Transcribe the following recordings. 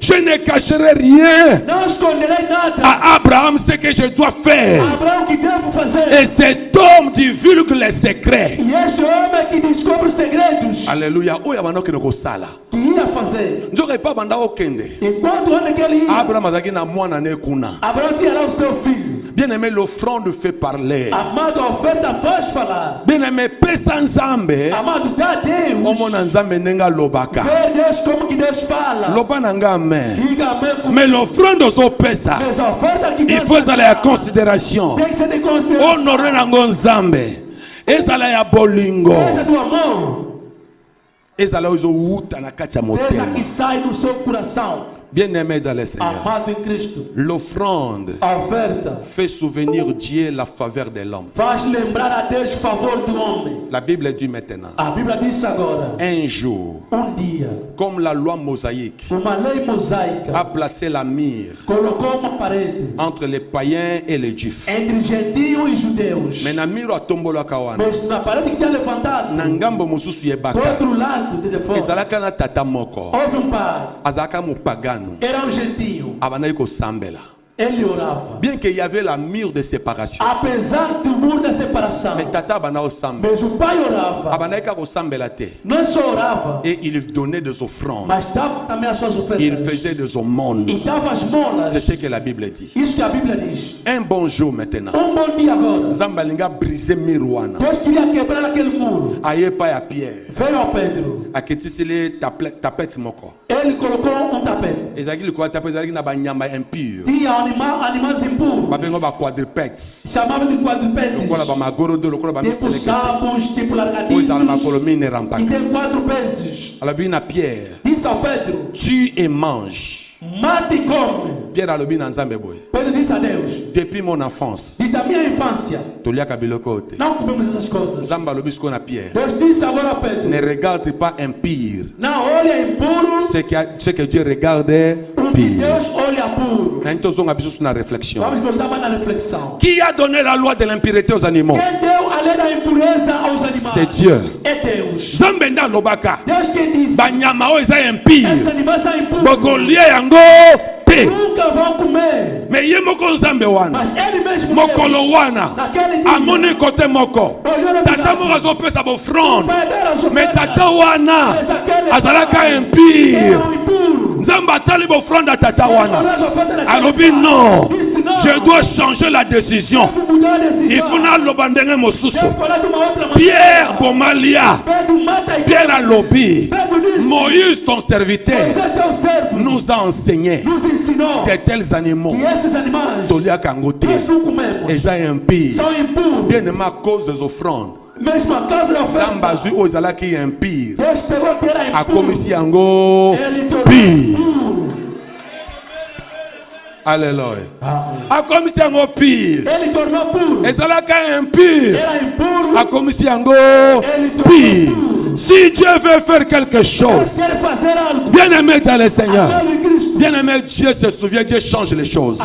Je ne cacherai rien à Abraham ce que je dois faire. Et cet homme divulgue les secrets. Alléluia. Abraham azaki na mwana ne kuna. Bien aimé, l'offrande fait parler. Bien aimé, pesa nzambe. Omona nzambe nenga lobaka. Loba nanga amen. Mais l'offrande aux pesa, il faut aller à considération. Honorer nango nzambe. Ezala ya bolingo. Ezala ozo wuta na kati ya motema. Bien-aimé dans le Seigneur, l'offrande fait souvenir Dieu la faveur de l'homme. La Bible dit maintenant, un jour, comme la loi mosaïque a placé la mire entre les païens et les juifs. Mais na miro atombolo kawana. Nangambo mususu yebaka. Ezalaka na tata moko. Azaka mupagano. Era um gentil. Abanaiko sambela. Ele orava. Bien qu'il y avait la mur de séparation. Apesar do muro da separação. Mais tata abanao sambela. Mas o pai orava. Abanaika ko sambela te. Não só orava. Et il donnait des offrandes. Mas dava também as suas ofertas. Il faisait des aumônes. E dava as molas. C'est ce que la Bible dit. Isso que a Bíblia diz. Un bon jour maintenant. Bom dia agora. Zambalinga brisé miruana. Deus queria quebrar aquele muro. Aye pa ya Pierre. Veio ao Pedro. Aketisile tapete moko. Ele colocou tapete. Ezaki le tapete ezaki na banyama impure. Tinha animais impuros. Babengo ba quadrupeds. Chamava de quadrupeds. Lokola ba magorodo, lokola ba tipo sapos, tipo lagartixas. Pois a macolomine rampaka. E tem 4 pesos. Alobi na Pierre. Disse ao Pedro. Tue et mange. Mate e come. Pierre alobi na Nzambe boy. Pedro disse a Deus. Depuis mon enfance. Desde a minha infância. Toliaka biloko te. Não comemos essas coisas. Nzambe alobi siko na Pierre. Deus disse agora a Pedro. Ne regarde pas impur. Não olha impuro. Ce que Dieu regarde pur. Deus olha puro. Vamos voltar mais na reflexão. Qui a donné la loi de l'impureté aux animaux? Quem deu a lei da impureza aos animais? C'est Dieu. É Deus. Zambenda lobaka. Deus que disse. Banyama o eza impur. Esses animais são impuros. Bogolia yango te. Nunca vão comer. Mais ye moko nzambe wana. Mas ele mesmo. Mokolo wana. Amoni kote moko. Tata moko azopesa bofrande. Mais tata wana azalaka impur. Nzamba atali bofrande tata wana. Alobi non. Je dois changer la décision. Il faut na lobandenge mosusu. Pierre Bomalia. Pierre alobi. Moïse ton serviteur nous a enseigné de tels animaux. Tolia kangote. Eza impur. Bien aimé à cause des offrandes. Zambazu ozalaki impur. A komisi yango pire. Alléluia. A komisi yango pire. Ezalaka impur. A komisi yango pire. Si Dieu veut faire quelque chose, bien aimé dans le Seigneur, bien aimé, Dieu se souvient, Dieu change les choses.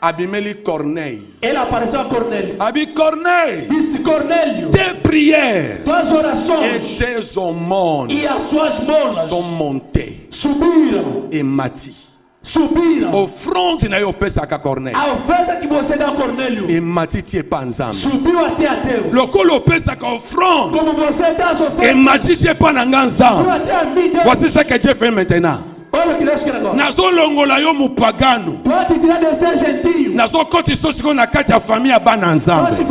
Abimeli Corneille. Ele apareceu a Cornélio. Abi Corneille. Disse Cornélio. Tes prières. Tuas orações. Et tes aumônes. E as suas molas. Sont montées. Subiram. Et mati. Subiram. Offrande na yo pesa ka Corneille. A oferta que você dá a Cornélio. Et mati tie pa nzambe. Subiu até a Deus. Lokolo pesa ka offrande. Como você dá as ofertas. Et mati tie pa na nzambe. Voici ce que Dieu fait maintenant. Nazo longola yo mupagano. Nazo koti sosiko na kati ya famille ya bana nzambe.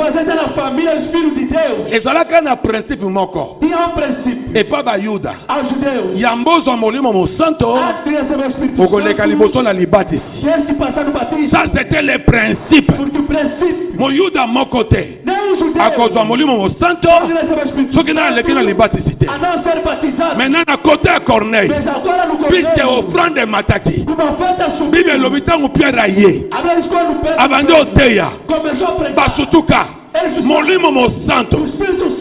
Ezalaka na principe moko. Et pas ba Yuda. Yambozo molimo mo santo. Okoleka liboso na libatisi. Ça c'était le principe. Mo Yuda moko te. Akozwa molimo mo santo. Soki na leki na libatisi te. Maintenant à côté à Corneille. Puisque offrande de mataki. Bible lobitango Pierre aye. Abande oteya. Basutuka. Molimo mo santo.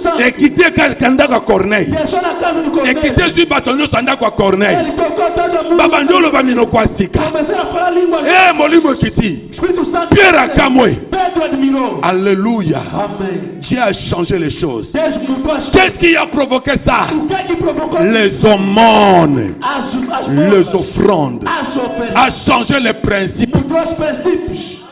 Santo. Ekiti kanda kwa Corneille. Deixou na casa de Cornélio. Ekiti zui batonyo sanda kwa Corneille. Ele tocou todo mundo. Babandolo bamino kwa sika. Começaram a falar língua. Molimo ekiti. Espírito Santo. Pierre akamwe. Pedro admirou. Alléluia. Amém. Dieu a changé les choses. Deus mudou as coisas. Qu'est-ce qui a provoqué ça? O que é que provocou? Les aumônes, As les bombas, offrandes, as ofertas. a changé les principes. Mudou os princípios.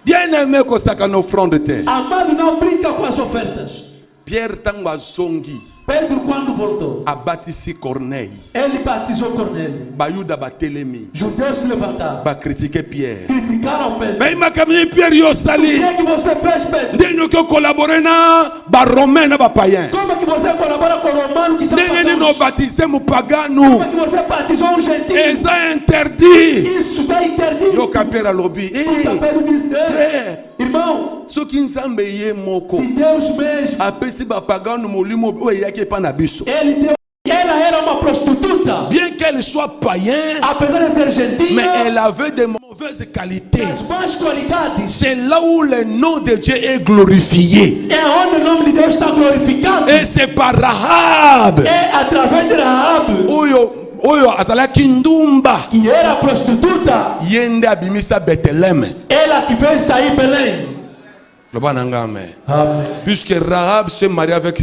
Bien aimé que ça qu'on offrande te. Amado, não brinca com as ofertas. Pierre tango azongi Pedro, quando voltou, abatisi Corneille. ele batizou Cornélio. Bayuda batelemi. Judeus se levantaram. Ba critiquer Pierre. Criticaram Pedro. Mais ma camini Pierre O yosali. que é que você fez, Pedro? Ndenge que collaborer na ba romain na ba païen. Como é que você colabora com romanos que são Ndenge no pagãos? baptiser mu Como pagano. é que você batizou um gentio? Eza interdit. Isso está interdito. Yo kapera lobi. Então Pedro disse, Frère, irmão, soki nzambe ye moko. se Deus mesmo, Apesi ba pagano molimo oyo yaki pa na biso. ele deu, ela era uma prostituta. Bien qu'elle soit païenne, Apesar de ser gentil, mais elle avait de mauvaises qualités. as más qualidades, C'est là où le nom de Dieu est glorifié. é onde o nome de Deus está glorificado. Et c'est par Rahab. É através de Rahab, Oyo atalaki ndumba. que era prostituta, Yende abimisa Bethléem. ela que veio sair Belém. Le bon angame. Amém. Puisque Rahab se marie avec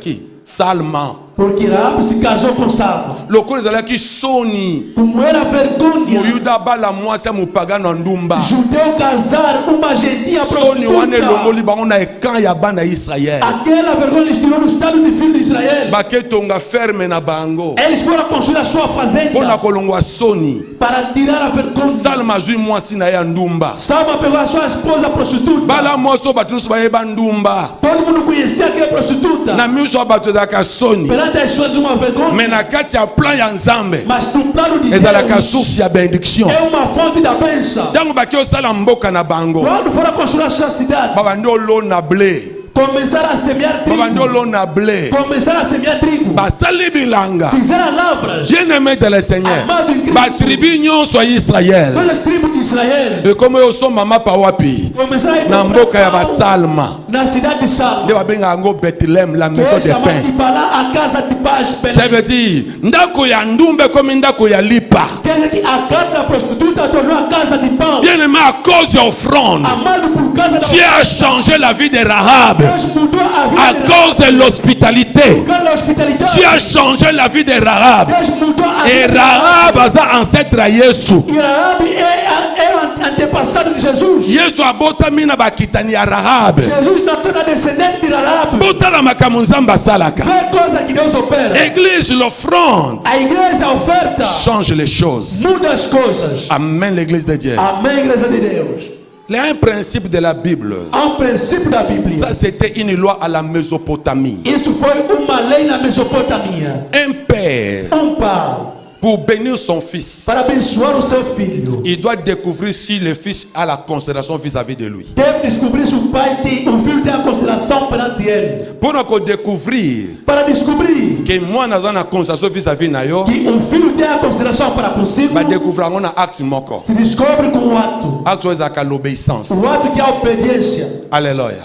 qui? Salma. Porque Rahab se casou com Salma. Le col ezalaki soni. Como era vergonha, Moyuda bala mwasi mupagano ndumba. judeu casar uma gentia Soni wane longoli prostituta. bango na ekan ya bana Israël. Aquela vergonha eles tirou no estado de filho de Israel. Baketonga ferme na bango. Eles foram construir a sua Pona fazenda kolongwa soni. para tirar a vergonha. Salma zui mwasi na ya ndumba. Salma pegou a sua esposa prostituta. Bala mwasi bato nyonso bayeba ndumba. Todo mundo conhecia aquela prostituta. Na miso bato ezalaka soni. Perante as pessoas uma vergonha. Mais na kati ya plan ya Nzambe Mas no plano de ezalaka Deus source ya bénédiction. é uma fonte da bênção. Ntango baki osala mboka na bango Quando foram construir a sua cidade, babandi olona blé, começaram a semear babandi trigo. olona blé, Começaram a semear trigo. basali bilanga. Fizeram lavras. Bien-aimé de le Seigneur, Amado em Cristo. batribu nyonso ya Israël Pelas tribos de Israel. ekomi oso mama pa wapi Começaram a ir na mboka ya para basalma na cidade de nde Salma. babengaka yango Bethléem, la Que maison é de chamada de pain. Balá, a casa de paz. Ça veut dire ndako ya ndumba ekomi ndako ya lipa. Quer dizer que a casa da prostituta tornou a casa de pão. Bien-aimé, à cause de offrande, Amado por causa da Dieu a changé la vie de Rahab. Deus mudou a vida À de cause de l'hospitalité, Por causa da hospitalidade. Dieu a changé la vie de Rahab. Deus mudou a Et vida de Rahab aza ancêtre à Yesu. E Rahab é antepassado de Jesus. Yesu abotami na bakitani ya Rahab. Jesus nasceu da descendente de Rahab. Botala makambo Nzambe asalaka. Vê coisa que Deus opera. Église, l'offrande A igreja, a oferta, change les choses. muda as coisas. Amen, l'église de Dieu. Amém, igreja de Deus. Il y a un principe de la Bible. Há princípio da Bíblia. Ça, c'était une loi à la Mésopotamie. Isso foi uma lei na Mesopotâmia. Un père, Pai, pour bénir son fils, para abençoar o seu filho, il doit découvrir si le fils a la considération vis-à-vis de lui. deve descobrir se o pai tem, o filho tem a consideração perante ele. Pour nous découvrir Para descobrir que moi, dans la considération vis-à-vis de yo, que o filho tem a consideração para consigo, va découvrir on a acte moko. se descobre com o ato. Acte est l'obéissance. O ato que é a obediência. Alléluia.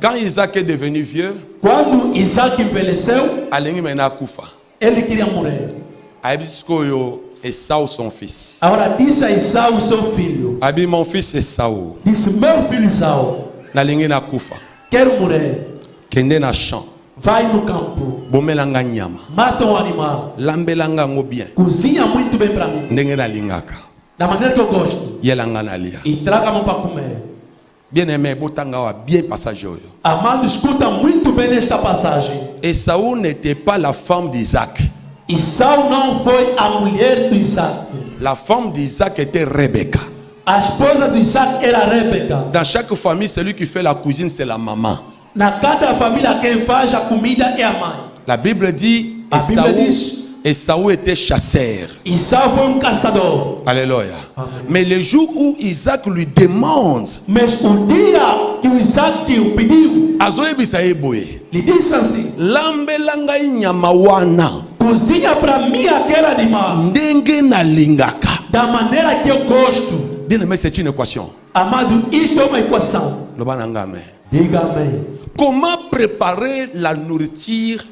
Quand Isaac est devenu vieux, Quando Isaac envelheceu, alingi mena kufa. ele queria morrer. Aibiscoyo Esau son fils. Agora disse a Esaú, seu filho, Abi mon fils Esau. disse, meu filho Esaú, Nalingi na kufa. quero morrer. Kende na champ. Vai no campo, Bomelanga nyama. mata um animal, Lambelanga ngo bien. cozinha muito bem para mim, Ndenge na lingaka. da maneira que eu gosto, Yelanga na lia. e traga-me para comer. Bien aimé, botanga wa bien passage oyo. Amado, escuta muito bem nesta passagem. Esau n'était pas la femme d'Isaac. Esaú não foi a mulher do Isaac. La femme d'Isaac était Rebecca. A esposa do Isaac era Rebeca. Dans chaque famille, celui qui fait la cuisine, c'est la maman. Na cada família, quem faz a comida é a mãe. La Bible dit La Bible dit- Esaú était chasseur. Esaú foi caçador. Alléluia. Amen. Mais le jour où Isaac lui demande, Mas o dia que o Isaac o pediu, azoyebisa ye boye, lhe disse assim: lambelanga nyama wana cozinha para mim aquele animal ndenge nalingaka. da maneira que eu gosto. Bien aimé, c'est une équation. Amado, isto é uma equação. Loba nanga amen. Diga amém. Comment préparer la nourriture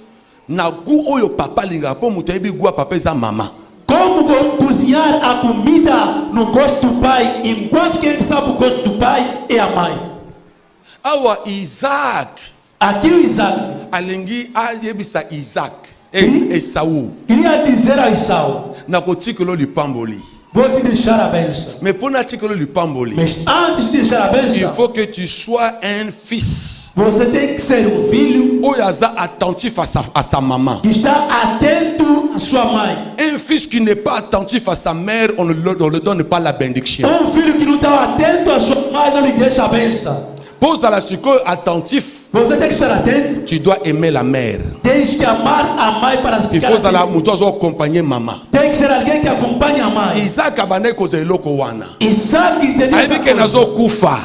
na goût oyo papa linga po mutebi goût papa za mama. Como cozinhar a comida no gosto do pai, enquanto quem sabe o gosto do pai é a mãe. Awa Isaac. Aqui o Isaac. Alingi ayebisa Isaac. Esaú. Queria dizer a Esaú. Na kotikolo lipamboli. Vou te deixar a bênção. Mais pour natikolo lipamboli. Mas antes de deixar a bênção, il faut que tu sois un fils. Você tem que ser um filho Oyaza attentif à sa maman. que está atento à sua mãe. Un fils qui n'est pas attentif à sa mère, on ne le donne pas la bénédiction. Filho que não está atento à sua mãe não lhe deixa a bênção. Pose dans la sucre attentif. Você tem que estar atento. Tu dois aimer la mère. Tens que amar a mãe para Il ficar faut dans la atento. mouton accompagner maman. Tem que ser alguém que acompanhe a mãe. Isaac abane kozeloko wana. Isaac entendeu Ayebi ke nazo kufa.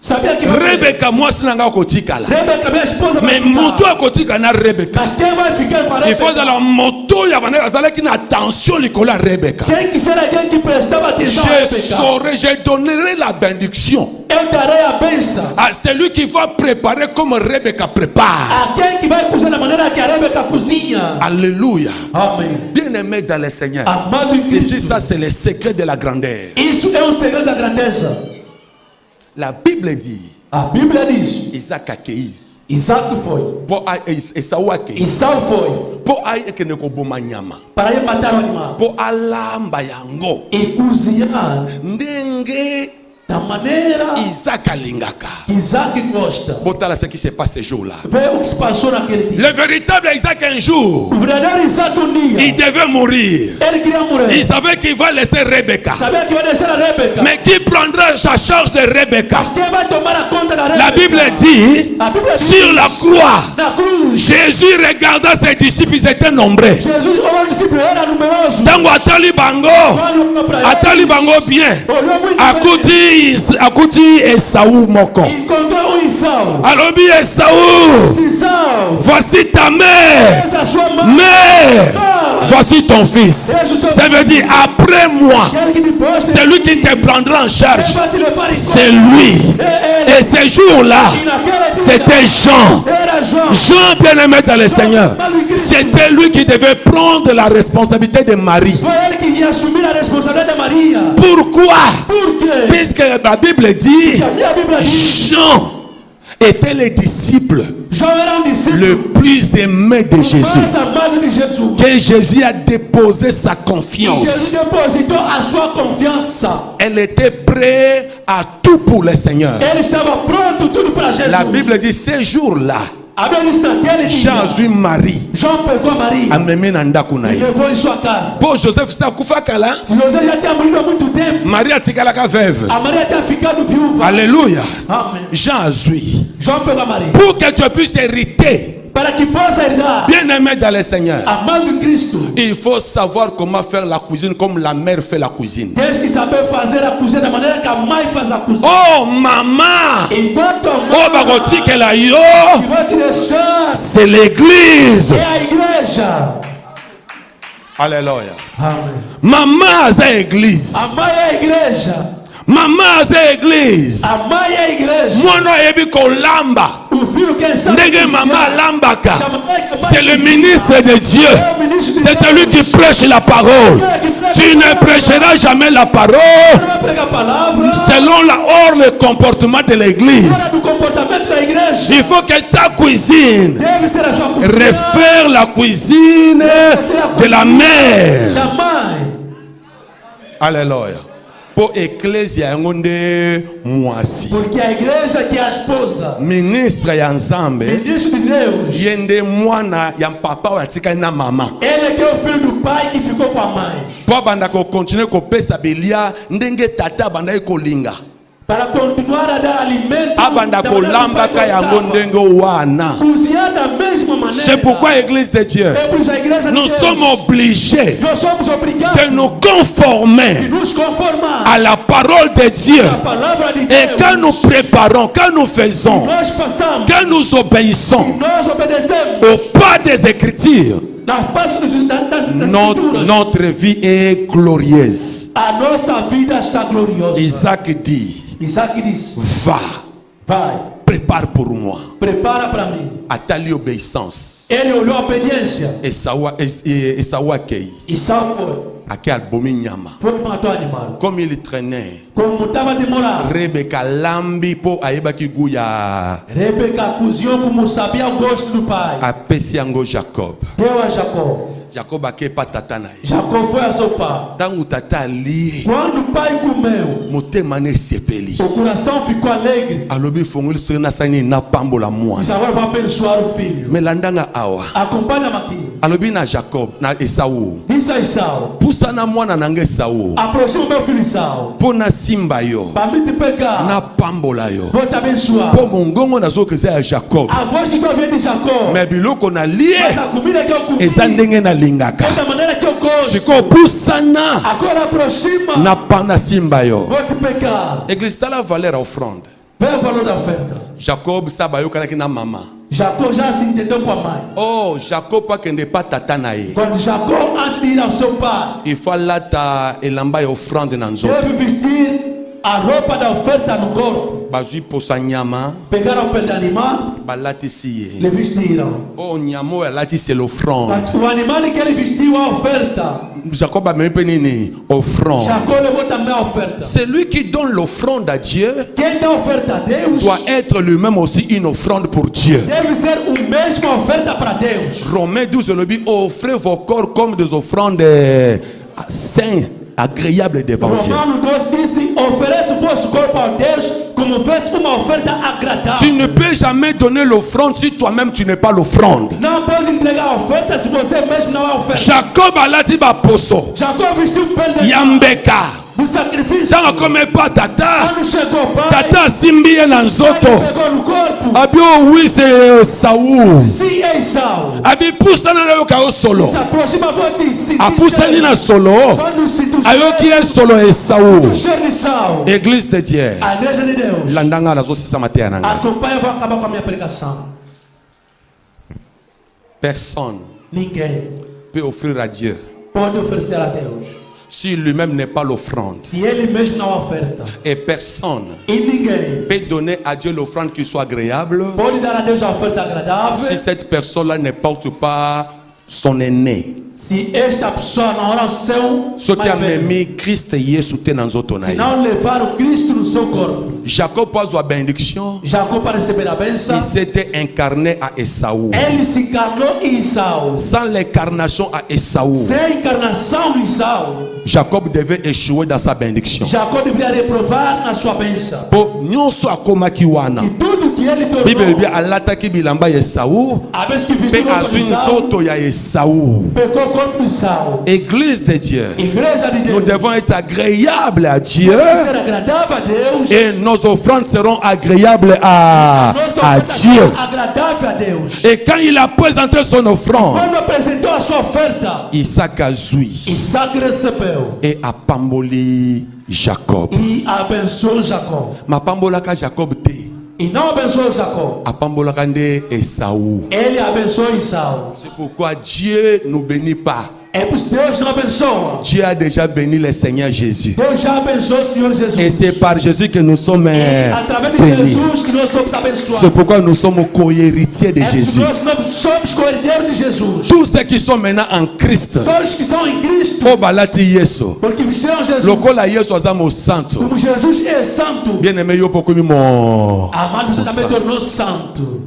Sabia que Rebecca mwasi nanga kotikala. Rebecca, minha esposa, vai Mais moto akotika na Rebecca. Mas quem vai ficar com a Il faut Rebecca? dans la moto ya bana azalaki na attention likola Rebecca. Tem que ser alguém que prestava atenção a Je Rebecca. saurai, je donnerai la bénédiction Eu darei a bênção à celui qui va préparer comme Rebecca prépare. a quem que vai cozinhar da maneira que a Rebecca cozinha. Alléluia. Amém. Bien-aimé dans le Seigneur. Amado em Et si Cristo. ça c'est le secret de la grandeur. Isso é um segredo da grandeza. La Bible dit, A Bíblia diz: Isaac a cueilli. Isaac foi, Po Esaú a cueilli. Isau foi Po aye ekene koboma nyama. para ir matar o animal Po alamba yango. e cozinhar Ndenge da maneira Isaac alingaka. que Isaac gosta. Botala ce qui se passe ce jour-là. Vê o que se passou naquele dia. Le véritable Isaac un jour, O verdadeiro Isaac dia, il devait mourir. ele queria morrer. Il savait qu'il va laisser Rebecca. Sabia que vai deixar a Rebecca. Mais qui prendra sa charge de Rebecca? Quem vai tomar a conta da Rebecca? La Bible dit, A Bíblia diz, sur la croix, na cruz, Jésus regarda ses disciples, ils étaient nombreux. Jesus olhou o discípulo, era numeroso. Tango atali bango, Olhou para atali eles, bango bien. olhou muito bem, Akuti Esaú moko. encontrou um Isau. Alobi Esaú, Isau, voici ta mère. essa é a sua mãe. Mère, voici ton fils. Ça veut dire après moi, Aquele que depois c'est lui qui te prendra en charge. vai te levar em C'est conta. lui. Et ce jour-là, E naquele dia, c'était Jean. era João. Jean, bien-aimé dans le Seigneur, c'était lui qui devait prendre la responsabilité de Marie. Foi ele que ia assumir a responsabilidade da Maria. Pourquoi? Por quê? Puisque la Bible dit, Porque a minha Bíblia diz, Jean était le disciple João era um discípulo le plus aimé de Jésus. mais amado de Jesus. Que Jésus a déposé sa Jesus confiance. depositou a sua confiança. Elle était prête à tout pour le Seigneur. Ele estava pronto tudo para Jesus. La Bible dit, ces jours-là, A Bíblia diz naquele Jean dia, a Marie. João pegou a Maria Ameme na ndako na e ye. levou em sua casa. Pour Joseph sakufa kala, José já tinha morrido há muito tempo. Marie atikalaka veuve. A Maria tinha ficado viúva. Alléluia. Amém. Jean a zui. João pegou a Maria. Pour que tu puisses hériter, Para que possa herdar, bien-aimé dans le Seigneur, amado Cristo, il faut savoir comment faire la cuisine comme la mère fait la cuisine. tens que saber fazer a cozinha da maneira que a mãe faz a cozinha. Oh maman, Enquanto a oh mãe bagotikela yo, que vai te deixar c'est l'église. é a igreja. Alléluia. Amém. Maman c'est église. A mãe é a igreja. Maman c'est église. A mãe é a igreja. Mwana yebi kolamba. O filho quem sabe Ndenge cozinhar. maman lambaka. Da maneira que a mãe C'est le cozinha. ministre de Dieu. É o ministro de C'est Deus. celui qui prêche la parole. Tu ne prêcheras jamais la parole Ele vai pregar a palavra. selon le comportement de l'église. Fora do comportamento da igreja. Il faut que ta cuisine Deve ser a sua cozinha. refaire la cuisine de la mère. Da mãe. Alléluia. Pour ecclésia yango nde mwasi. Porque a igreja que é a esposa. Ministre ya nzambe Ministro de Deus. ye nde mwana ya papa oyo atikali na mama. Ele que é o filho do pai que ficou com a mãe. Po abanda kokontinue kopesa belia ndenge tata abandaki kolinga. Para continuar a dar alimento. Abanda da maneira que o pai kolambaka yango gostava. ndenge wana. Cozinhar da mesma maneira. C'est pourquoi église de Dieu, É por isso a igreja de nous Deus. sommes obligés Nós somos obrigados de nous conformer nos conformar à la parole de Dieu. à palavra de Et Deus. quand nous préparons, quand nous faisons, Nós façamos, quand nous obéissons nós obedecemos au pas des Écritures, nas passos das escrituras. notre vie est glorieuse. A nossa vida está gloriosa. Isaac dit, Isaac disse: va, vai, prépare pour moi. Prepara para mim. Atali obéissance. Ele olhou a obediência. Esawa Kei. E Saul foi. Ake albomi nyama. Foi que matou o animal. Comme il traînait. Como estava demorado. Rebecca lambi po ayebaki guya. Rebeca cozinhou como sabia o gosto do pai. Apesi yango Jacob. Deu a Jacó. Jacob ake pa tata na ye. Jacó foi a seu pai. Tangu tata ali. Quando o pai comeu, Motema ne sepeli. o coração ficou alegre. Alobi fongoli se na sani na pambola mwa. Diz agora vai abençoar o filho. Melandanga awa. Acompanha-me aqui. Alobi na Jacob na Esau. Diz a Esau. Pusa na mwana nanga Esau. Aproxima o meu filho Esau. Po na simba yo. Para me te pegar. Na pambola yo. Vou te abençoar. Po mongongo na zo keze ya Jacob. A voz que eu ouvi de Jacó. Me biloko na lie. Mas a comida que eu comi. Eza ndenge na lingaka. Da maneira que eu gosto. Siko pusana. Agora aproxima. Na pana simba yo. Vou te pegar. Église tala valeur offrande. Vê o valor da oferta. Jacob sabayo kanaki na mama. Jacó já se entendeu com a mãe. Oh, Jacob pa kende pa tata na ye. Quando Jacó, antes de ir ao seu pai, Il faut lata elamba ya offrande na nzoto. deve vestir a roupa da oferta no corpo. Bazui posa nyama. Pegaram o pé do animal, Balatisi ye. le vestiram. Oh, nyamo alati c'est l'offrande. O animal que ele vestiu, a oferta. Jacob a même nini offrande. Jacó levou também a oferta. Celui qui donne l'offrande à Dieu Quem dá oferta a Deus, doit être lui-même aussi une offrande pour Dieu. deve ser o mesmo oferta para Deus. Romains 12 le dit, offrez vos corps comme des offrandes saintes, agréables devant Dieu. Romano 12 disse: oferece o vosso corpo a Deus como fez uma oferta agradável. Tu ne peux jamais donner l'offrande si toi-même tu n'es pas l'offrande. Não pode entregar a oferta se você mesmo não é a oferta. Jacob alati ba poso. Jacó vestiu o pé de Yambeka. do sacrifício. Tanga kome pa tata. Quando chegou o pai, Tata simbi ye na pai nzoto. pegou no corpo. Abi o oui c'est Saoul. Sim, é Esau. Abi pusana na yo ka o solo. Se aproxima, vou te sentir. Apusani na solo. Quando sinto o Ayoki ye solo e Saoul. cheiro de Esau. Église de Dieu. A igreja de Deus. Landanga na zo sisa matea nanga. Acompanha, vou acabar com a minha pregação. Personne Ninguém peut offrir à Dieu pode oferecer a Deus si lui-même n'est pas l'offrande. se ele mesmo não oferta. Et personne E ninguém peut donner à Dieu l'offrande qui soit agréable pode dar a Deus a oferta agradável si cette personne-là ne porte pas son aîné. se esta pessoa não orar o seu Ce qui a mais velho. mis Christ Yesu te na nzoto na Se ye. não levar o Cristo no seu corpo. Jacob pose la bénédiction. Jacó, para receber a bênção, Il s'était incarné à Esaú. ele se encarnou em Esau. Sans l'incarnation à Esaú, Sem a encarnação em Esau, Jacob devait échouer dans sa bénédiction. Jacó deveria reprovar na sua bênção. Po nyonso akomaki wana. E tudo que ele Bible tornou, bi alataki bilamba ya Esaú. a vez que Pe vestiu o corpo de azwi Esau, nzoto ya Esaú. pegou o corpo de Esau. Église de Dieu, Igreja de nous Deus, devons être agréables à Dieu ser agradável a Deus. et nos offrandes seront agréables à Nossa oferta Dieu. será agradável a Deus. Et quand il a présenté son offrande, Quando apresentou a sua oferta, Isaac a joui Isaac recebeu et a pamboli Jacob. e abençoou Jacó. Ma pambolaka Jacob te, E não abençoou Jacó, a pambolaka nde Esaú. ele abençoou Esau. C'est pourquoi Dieu ne bénit pas. É por isso que Deus não abençoa. Dieu a déjà béni le Seigneur Jésus. Deus já abençoou o Senhor Jesus. Et c'est par Jésus que nous sommes Através de bénis. Jesus que nós somos C'est abençoados. pourquoi nous sommes co-héritiers de É porque Jésus. nós não somos co-herdeiros de Jesus. Tous ceux qui sont maintenant en Christ, Todos que são em Cristo, oh balati Yesu, porque vestiram Jesus. lokola Yesu azamo santo. Como Jesus é santo, Bien aimé yo poko mi mo. amado, você também santo. tornou santo.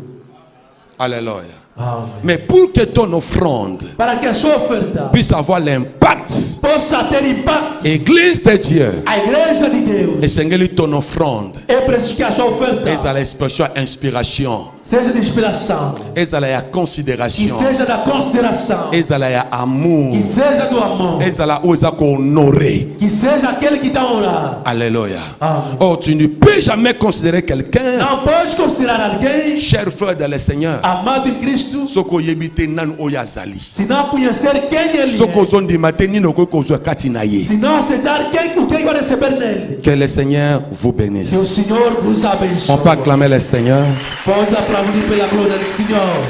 Alléluia. Amém. Mais pour que ton offrande Para que a sua oferta puisse avoir l'impact, possa ter impacto, Église de Dieu, a igreja de Deus, esengeli ton offrande, é preciso que a sua oferta ezala expression inspiration, seja de inspiração, ezala ya que considération, seja da consideração, ezala ya amour, que seja do amor, ezala o eza ko honorer. que seja aquele que está a orar. Alléluia. Amen. Oh, tu ne peux jamais considérer quelqu'un, Não pode considerar alguém, cher frère dans le Seigneur, amado em Cristo, soko yebite nan oyazali. se não conhecer quem ele Soko é, zondi mateni no ko kozwa kati na ye. se não aceitar o que vai receber nele. Que le Seigneur vous Que o bénisse. Senhor vos abençoe. On peut acclamer le Seigneur. Pode aplaudir pela glória do Senhor.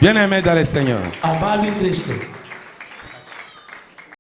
Bien-aimé dans le Seigneur, Amado em Cristo.